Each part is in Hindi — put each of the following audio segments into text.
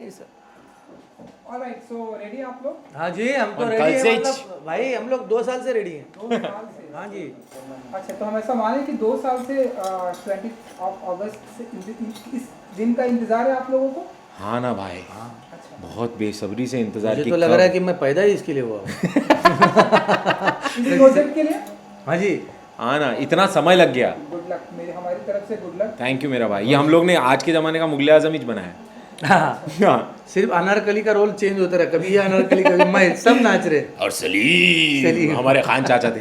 ये सब। ऑलराइट, सो रेडी आप लोग? हाँ जी, हम तो और रेडी कल हैं, से मतलब भाई हम लोग 2 साल से रेडी हैं। 2 साल से? हाँ जी। अच्छा, तो हम ऐसा माने कि 2 साल से 20 अगस्त से इस दिन का इंतजार है आप लोगों को? हाँ ना भाई, अच्छा, बहुत बेसब्री से इंतजार मुझे की। तो लग रहा है कि मैं पैदा ही इसके लिए हुआ हूँ। इस प्रोजेक्ट के लिए हाँ जी। हाँ ना, इतना समय लग गया। गुड लक, मेरी हमारी तरफ से गुड लक। थैंक यू मेरा भाई, ये हम लोग ने आज के ज़माने का मुगल आजम ही बनाया है। हाँ, हाँ। सिर्फ अनारकली का रोल चेंज होता रहा, कभी ये अनारकली कभी मैं, सब नाच रहे। और सलीम सलीम। हमारे खान चाचा थे।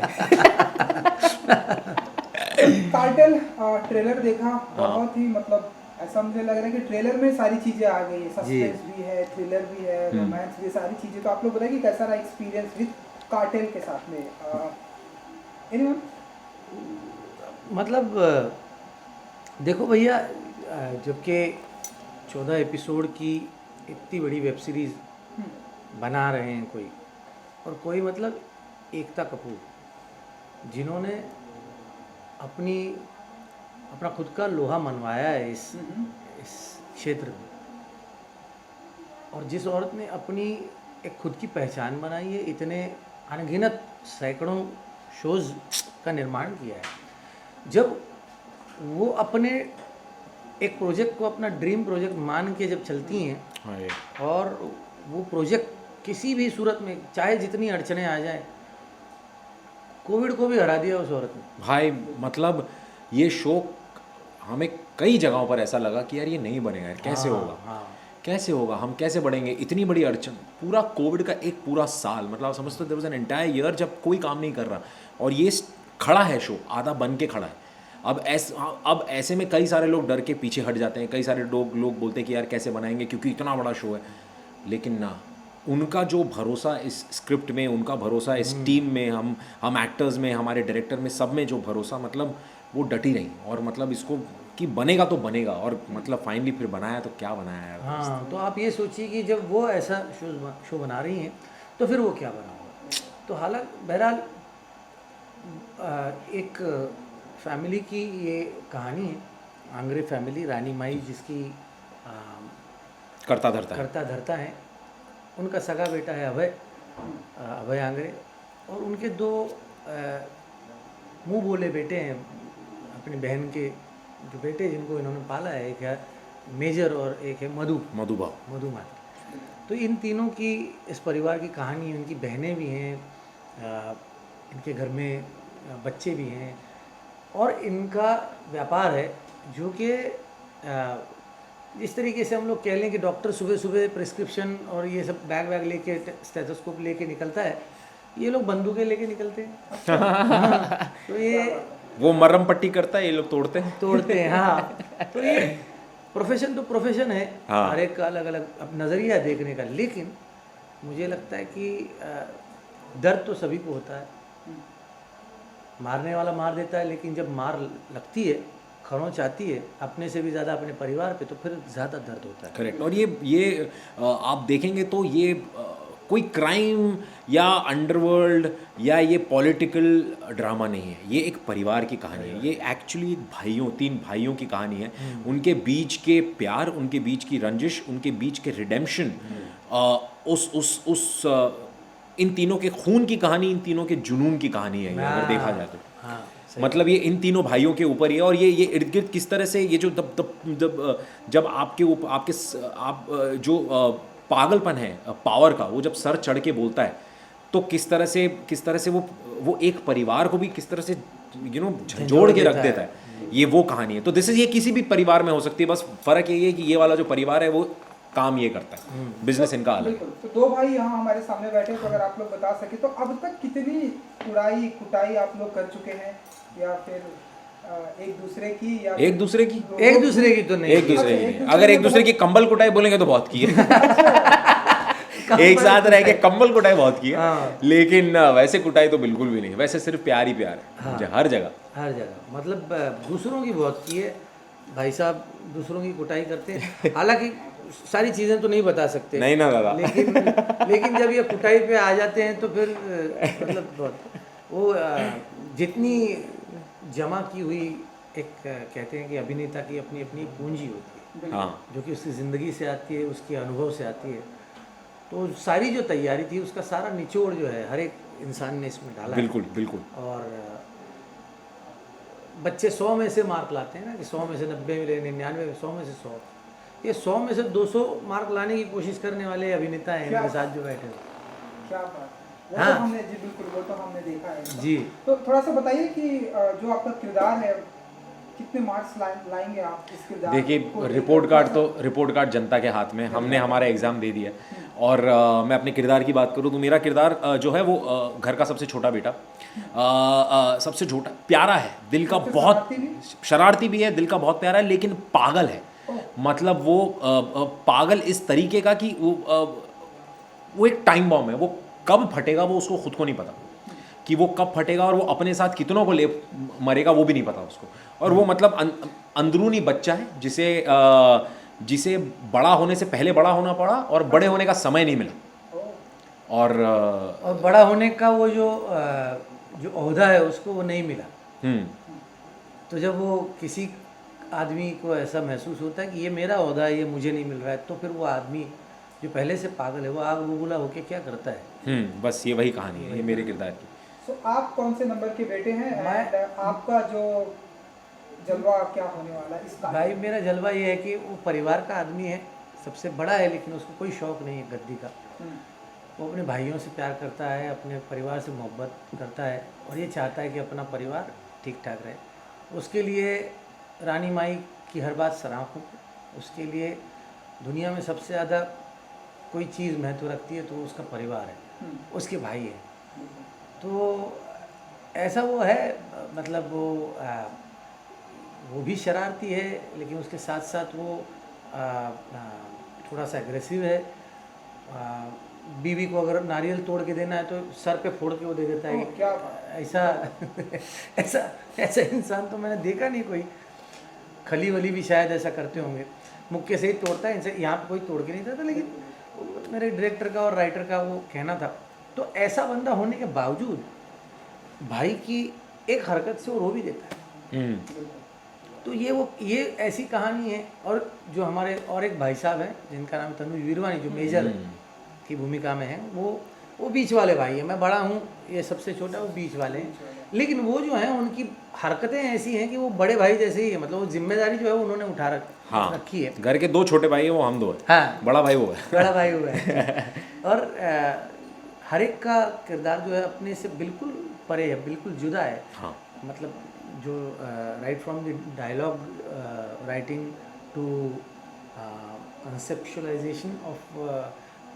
कार्टेल ट्रेलर देखा, बहुत ही मतलब ऐसा मुझे लग रहा है कि ट्रेलर में सारी चीजें आ गई है, सस्पेंस भी है, थ्रिलर भी है, रोमांस भी, सारी चीजें। तो आप लोग बताइए कि कैसा रहा एक्सपीरियंस विद कार्टेल के साथ में? एनीवन? मतलब देखो भैया, जबकि 14 एपिसोड की इतनी बड़ी वेब सीरीज़ बना रहे हैं कोई, और कोई मतलब एकता कपूर, जिन्होंने अपना खुद का लोहा मनवाया है इस क्षेत्र में, और जिस औरत ने अपनी एक खुद की पहचान बनाई है, इतने अनगिनत सैकड़ों शोज़ का निर्माण किया है, जब वो अपने एक प्रोजेक्ट को अपना ड्रीम प्रोजेक्ट मान के जब चलती हैं, हाँ ये। और वो प्रोजेक्ट किसी भी सूरत में चाहे जितनी अड़चने आ जाए, कोविड को भी हरा दिया उस औरत ने। भाई मतलब ये शो हमें कई जगहों पर ऐसा लगा कि यार ये नहीं बनेगा यार, कैसे होगा, हाँ, कैसे होगा, हम कैसे बढ़ेंगे, इतनी बड़ी अड़चन, पूरा कोविड का एक पूरा साल, मतलब आप समझते हो there was an entire year जब कोई काम नहीं कर रहा, और ये खड़ा है शो, आधा बन के खड़ा है। अब ऐसे में कई सारे लोग डर के पीछे हट जाते हैं, कई सारे लोग बोलते हैं कि यार कैसे बनाएंगे क्योंकि इतना बड़ा शो है, लेकिन ना, उनका जो भरोसा इस स्क्रिप्ट में, उनका भरोसा इस टीम में, हम एक्टर्स में, हमारे डायरेक्टर में, सब में जो भरोसा, मतलब वो डटी रही, और मतलब इसको कि बनेगा तो बनेगा, और मतलब फाइनली फिर बनाया तो क्या बनाया यार। हाँ, तो आप ये सोचिए कि जब वो ऐसा शो बना रही हैं, तो फिर वो क्या बना होगा। तो हालांकि बहरहाल एक फैमिली की ये कहानी है, आंग्रे फैमिली, रानी माई जिसकी करता धरता है। करता धरता है, उनका सगा बेटा है अभय आंग्रे, और उनके 2 मुंह बोले बेटे हैं, अपनी बहन के जो बेटे जिनको इन्होंने पाला है, एक है मेजर और एक है मधुबा। तो इन तीनों की, इस परिवार की कहानी, उनकी बहनें भी हैं, इनके घर में बच्चे भी हैं, और इनका व्यापार है जो कि इस तरीके से हम लोग कह लें कि डॉक्टर सुबह सुबह प्रिस्क्रिप्शन और ये सब बैग लेके, स्टेथोस्कोप लेके निकलता है, ये लोग बंदूकें लेके निकलते हैं। हाँ, तो ये वो मरहम पट्टी करता है, ये लोग तोड़ते हैं। हाँ, तो ये प्रोफेशन तो प्रोफेशन है, हाँ। हर एक का अलग अलग अब नज़रिया देखने का, लेकिन मुझे लगता है कि दर्द तो सभी को होता है, मारने वाला मार देता है, लेकिन जब मार लगती है, खरोंच आती है अपने से भी ज़्यादा अपने परिवार पे, तो फिर ज़्यादा दर्द होता है। करेक्ट। और ये आप देखेंगे तो ये कोई क्राइम या अंडरवर्ल्ड या ये पॉलिटिकल ड्रामा नहीं है, ये एक परिवार की कहानी है। ये एक्चुअली 3 भाइयों की कहानी है, उनके बीच के प्यार, उनके बीच की रंजिश, उनके बीच के रिडेम्पशन, इन तीनों के खून की कहानी, इन तीनों के जुनून की कहानी है ये, अगर देखा जाए तो। हाँ, मतलब ये इन तीनों भाइयों के ऊपर ही है, और ये इर्द गिर्द किस तरह से ये जो जब आपके ऊपर आप जो पागलपन है पावर का, वो जब सर चढ़ के बोलता है, तो किस तरह से वो एक परिवार को भी किस तरह से झंझोड़ के रख देता है, ये वो कहानी है। तो ये किसी भी परिवार में हो सकती है, बस फ़र्क ये है कि ये वाला जो परिवार है वो काम ये करता है, बिजनेस इनका अलग है। तो 2 भाई यहाँ हमारे सामने बैठे हैं, तो अगर आप लोग बता सके तो अब तक कितनी उड़ाई कुटाई आप लोग कर चुके हैं, या फिर एक दूसरे की एक दूसरे की तो नहीं, एक दूसरे की नहीं। अगर एक दूसरे की कंबल कुटाई बोलेंगे तो बहुत की है। एक साथ रह के कंबल कुटाई बहुत की है, लेकिन वैसे कुटाई तो बिल्कुल भी नहीं। वैसे सिर्फ प्यार ही प्यार है, हर जगह। मतलब दूसरों की बहुत की है भाई साहब, दूसरों की कुटाई करते हैं। हालांकि सारी चीज़ें तो नहीं बता सकते, नहीं ना दादा, लेकिन जब ये कुटाई पे आ जाते हैं तो फिर मतलब बहुत वो जितनी जमा की हुई, एक कहते हैं कि अभिनेता की अपनी अपनी पूंजी होती है, हाँ जो कि उसकी ज़िंदगी से आती है, उसके अनुभव से आती है। तो सारी जो तैयारी थी उसका सारा निचोड़ जो है हर एक इंसान ने इसमें डाला है। बिल्कुल बिल्कुल। और बच्चे 100 में से मार्क लाते हैं ना कि 100 में से 90 मिले, 99 में, 100 में से 100, ये 100 में से 200 मार्क लाने की कोशिश करने वाले अभिनेता हैं इनके साथ जो बैठे हैं। क्या बात है, वो हाँ। तो हमने जी बिल्कुल, वो तो हमने देखा है जी। तो थोड़ा सा बताइए कि जो आपका किरदार है कितने मार्क्स लाएंगे आप इस किरदार को देखिए, लेकर? रिपोर्ट कार्ड जनता के हाथ में, हमने हमारा एग्ज़ाम दे दिया। और मैं अपने किरदार की बात करूँ तो मेरा किरदार जो है वो घर का सबसे छोटा बेटा, सबसे छोटा, प्यारा है, दिल का सबसे बहुत शरारती भी? है, दिल का बहुत प्यारा है, लेकिन पागल है। मतलब वो पागल इस तरीके का कि वो एक टाइम बॉम्ब है, वो कब फटेगा वो उसको खुद को नहीं पता कि वो कब फटेगा, और वो अपने साथ कितनों को ले मरेगा वो भी नहीं पता उसको। और वो मतलब अंदरूनी बच्चा है जिसे बड़ा होने से पहले बड़ा होना पड़ा और बड़े होने का समय नहीं मिला। और बड़ा होने का वो जो ओहदा है उसको वो नहीं मिला। तो जब वो किसी आदमी को ऐसा महसूस होता है कि ये मेरा ओहदा है, ये मुझे नहीं मिल रहा है, तो फिर वो आदमी जो पहले से पागल है वो आग बबूला होके क्या करता है। बस ये वही कहानी है, ये मेरे किरदार की। तो आप कौन से नंबर के बेटे हैं? मैं- And आपका जो जलवा क्या होने वाला है इस भाई मेरा जलवा ये है कि वो परिवार का आदमी है, सबसे बड़ा है, लेकिन उसको कोई शौक़ नहीं है गद्दी का। वो अपने भाइयों से प्यार करता है, अपने परिवार से मोहब्बत करता है, और ये चाहता है कि अपना परिवार ठीक ठाक रहे। उसके लिए रानी माई की हर बात सराहूँ, उसके लिए दुनिया में सबसे ज़्यादा कोई चीज़ महत्व रखती है तो उसका परिवार है, उसके भाई है। तो ऐसा वो है, मतलब वो भी शरारती है, लेकिन उसके साथ साथ वो थोड़ा सा एग्रेसिव है। बीवी को अगर नारियल तोड़ के देना है तो सर पे फोड़ के वो दे देता है। क्या ऐसा ऐसा ऐसा इंसान तो मैंने देखा नहीं कोई। खली वली भी शायद ऐसा करते होंगे, मुक्के से ही तोड़ता है, इनसे यहाँ पे कोई तोड़ के नहीं देता। लेकिन मेरे डायरेक्टर का और राइटर का वो कहना था। तो ऐसा बंदा होने के बावजूद भाई की एक हरकत से वो रो भी देता है। तो ये ऐसी कहानी है। और जो हमारे और एक भाई साहब हैं जिनका नाम तनुज वीरवानी, जो मेजर की भूमिका में है, वो बीच वाले भाई हैं। मैं बड़ा हूँ, ये सबसे छोटा, वो बीच वाले हैं। लेकिन वो जो हैं उनकी हरकतें ऐसी हैं कि वो बड़े भाई जैसे ही है। मतलब वो जिम्मेदारी जो है उन्होंने उठा रखी है। घर के 2 छोटे भाई हैं, वो हम 2 हैं। हाँ, बड़ा भाई वो है। बड़ा भाई वो है। और हर एक का किरदार जो है अपने से बिल्कुल परे है, बिल्कुल जुदा है। हाँ। मतलब जो right from the dialogue writing to conceptualization of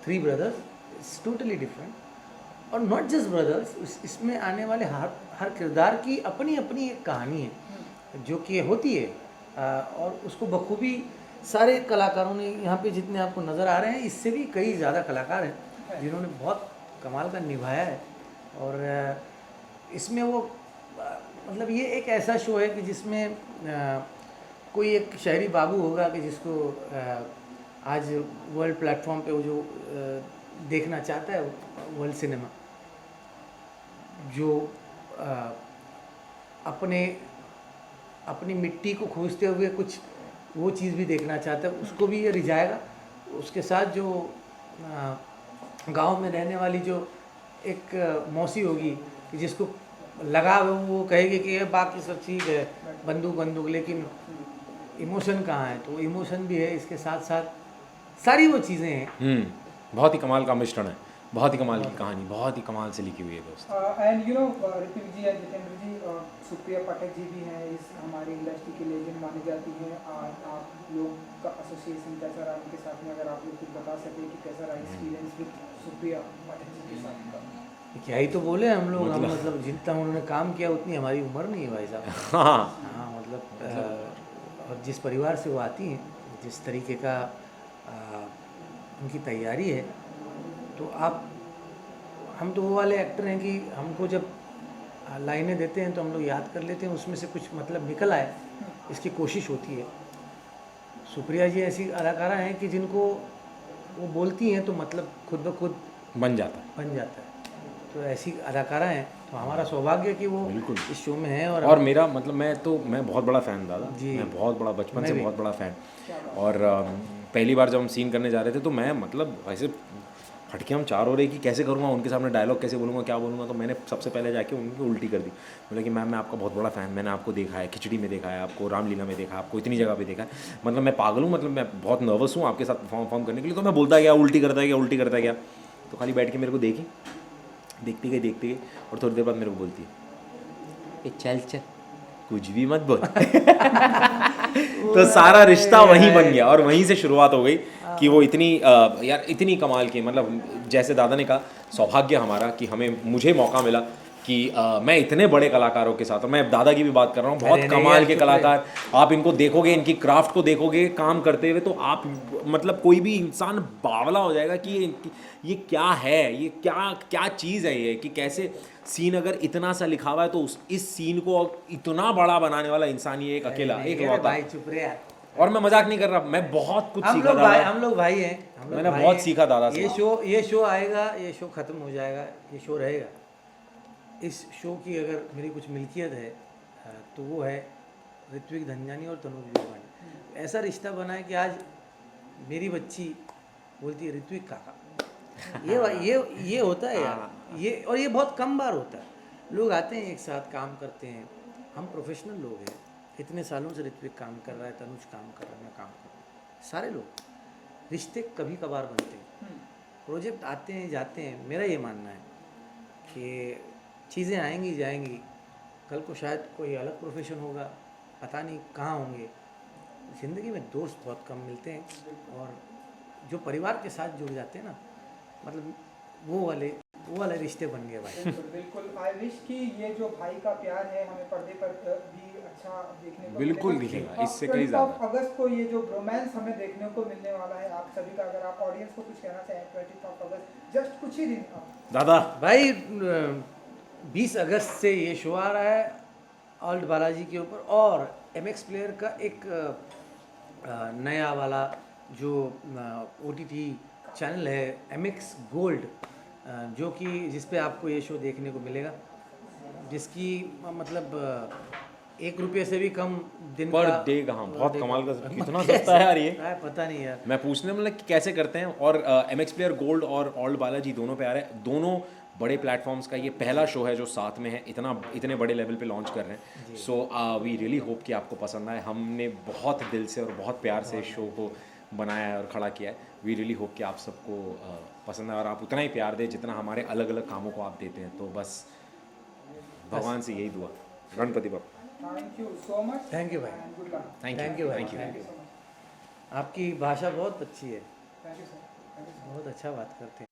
3 brothers, it's totally different. और नॉट जस्ट ब्रदर्स, इसमें आने वाले हर किरदार की अपनी अपनी एक कहानी है जो कि होती है। और उसको बखूबी सारे कलाकारों ने, यहाँ पे जितने आपको नज़र आ रहे हैं, इससे भी कई ज़्यादा कलाकार हैं जिन्होंने बहुत कमाल का निभाया है। और इसमें वो मतलब ये एक ऐसा शो है कि जिसमें कोई एक शहरी बाबू होगा कि जिसको आज वर्ल्ड प्लेटफॉर्म पे वो जो देखना चाहता है वर्ल्ड सिनेमा, जो अपनी मिट्टी को खोजते हुए कुछ वो चीज़ भी देखना चाहता है, उसको भी ये रिझाएगा। उसके साथ जो गांव में रहने वाली जो एक मौसी होगी कि जिसको लगा वो कहेगी कि ये बाकी सब चीज़ है, बंदूक, लेकिन इमोशन कहाँ है। तो इमोशन भी है, इसके साथ साथ सारी वो चीज़ें हैं। बहुत ही कमाल का मिश्रण है, बहुत ही कमाल की कहानी, बहुत ही कमाल से लिखी हुई है दोस्त। And you know Hrithik ji and Jitendra ji और सुप्रिया पाठक जी भी हैं, इस हमारी इंडस्ट्री की लेजेंड मानी जाती हैं। आप लोग का एसोसिएशन कैसा रहा उनके साथ में, अगर आप लोग कुछ बता सकें कि कैसा रहा एक्सपीरियंस विद सुप्रिया पाठक जी के साथ का? क्या ही तो बोले हम लोग, मतलब जितना उन्होंने काम किया उतनी हमारी उम्र नहीं है भाई साहब। हाँ, मतलब और जिस परिवार से वो आती हैं, जिस तरीके का उनकी तैयारी है, तो हम तो वो वाले एक्टर हैं कि हमको जब लाइनें देते हैं तो हम लोग याद कर लेते हैं, उसमें से कुछ मतलब निकल आए इसकी कोशिश होती है। सुप्रिया जी ऐसी अदाकारा हैं कि जिनको वो बोलती हैं तो मतलब खुद ब खुद बन जाता है। तो ऐसी अदाकारा हैं, तो हमारा सौभाग्य है कि वो बिल्कुल। इस शो में है। और मेरा मतलब मैं बहुत बड़ा फ़ैन दादा, जी। मैं बहुत बड़ा बचपन मैं से भी। बहुत बड़ा फ़ैन। और पहली बार जब हम सीन करने जा रहे थे तो मैं मतलब ऐसे फटके हम चार हो रहे कि कैसे करूँगा, उनके सामने डायलॉग कैसे बोलूँगा, क्या बोलूँगा। तो मैंने सबसे पहले जाके उनकी उल्टी कर दी, बोला कि मैम मैं आपका बहुत बड़ा फ़ैन, मैंने आपको देखा है, खिचड़ी में देखा है, आपको रामलीला में देखा है, आपको इतनी जगह पे देखा है, मतलब मैं पागल हूँ, मतलब मैं बहुत नर्वस हूँ आपके साथ परफॉर्म करने के लिए। तो मैं बोलता गया, उल्टी करता गया, उल्टी करता गया। तो खाली बैठ के मेरे को देखती गई और थोड़ी देर बाद मेरे को बोलती है ए चल चल कुछ भी मत बोल। तो सारा रिश्ता वहीं बन गया और वहीं से शुरुआत हो गई कि वो इतनी यार इतनी कमाल की, मतलब जैसे दादा ने कहा, सौभाग्य हमारा कि मुझे मौका मिला कि मैं इतने बड़े कलाकारों के साथ, और मैं दादा की भी बात कर रहा हूँ, बहुत अरे नहीं कमाल यार, के शुक्र है। कलाकार। आप इनको देखोगे, इनकी क्राफ्ट को देखोगे काम करते हुए, तो आप मतलब कोई भी इंसान बावला हो जाएगा कि ये क्या है, ये क्या चीज़ है ये, कि कैसे सीन अगर इतना सा लिखा हुआ है तो इस सीन को इतना बड़ा बनाने वाला इंसान ये एक अकेला नहीं, एक अरे लौता। भाई चुप रहे यार। और मैं मजाक नहीं कर रहा, मैं बहुत कुछ सीखा हम लोग भाई हैं, हम लोग मैंने भाई बहुत हैं। सीखा दादा से। ये शो आएगा, ये शो ख़त्म हो जाएगा, ये शो रहेगा। इस शो की अगर मेरी कुछ मिल्कियत है तो वो है ऋत्विक धनजानी और तनुज वीरवानी। ऐसा रिश्ता बना है कि आज मेरी बच्ची बोलती है ऋत्विक काका। ये होता है यार, ये बहुत कम बार होता है। लोग आते हैं एक साथ काम करते हैं, हम प्रोफेशनल लोग हैं, इतने सालों से ऋत्विक काम कर रहा है, तनुज काम कर रहा है, मैं काम कर रहा हूँ, सारे लोग। रिश्ते कभी कभार बनते हैं, प्रोजेक्ट आते हैं जाते हैं। मेरा ये मानना है कि चीज़ें आएंगी जाएंगी, कल को शायद कोई अलग प्रोफेशन होगा, पता नहीं कहाँ होंगे। ज़िंदगी में दोस्त बहुत कम मिलते हैं, और जो परिवार के साथ जुड़ जाते हैं ना, मतलब वो वाले रिश्ते बन गए भाई। बिल्कुल। आई विश कि ये जो भाई का प्यार है हमें पर्दे पर भी अच्छा देखने को बिल्कुल मिलेगा। दिखेगा, इससे कई 20 ज़्यादा। अगस्त को ये जो रोमांस हमें देखने को मिलने वाला है, आप सभी का अगर आप ऑडियंस को कुछ कहना चाहें 20 अगस्त, जस्ट कुछ ही दिन दादा भाई 20 अगस्त से ये शो आ रहा है ऑल्ड बालाजी के ऊपर, और MX प्लेयर का एक नया वाला जो OTT चैनल है MX गोल्ड, जो कि जिस पे आपको ये शो देखने को मिलेगा, जिसकी मतलब 1 रुपये से भी कम दिन पर का डे कहाँ, बहुत कमाल का, कितना सस्ता है यार ये। पता नहीं यार। मैं पूछने मतलब कि कैसे करते हैं। और MX प्लेयर गोल्ड और ऑल्ड बालाजी दोनों पे आ रहे हैं, दोनों बड़े प्लेटफॉर्म्स का ये पहला शो है जो साथ में है, इतने बड़े लेवल पे लॉन्च कर रहे हैं। सो वी रियली होप कि आपको पसंद आए। हमने बहुत दिल से और बहुत प्यार से इस शो को बनाया है और खड़ा किया है। वी रियली होप कि आप सबको पसंद आए और आप उतना ही प्यार दें जितना हमारे अलग अलग कामों को आप देते हैं। तो बस भगवान से यही दुआ, गणपति बाबा। Thank you so much. Thank you भाई, गुड लक। थैंक यू भाई, थैंक यू। आपकी भाषा बहुत अच्छी है, थैंक यू सर। बहुत अच्छा बात करते हैं।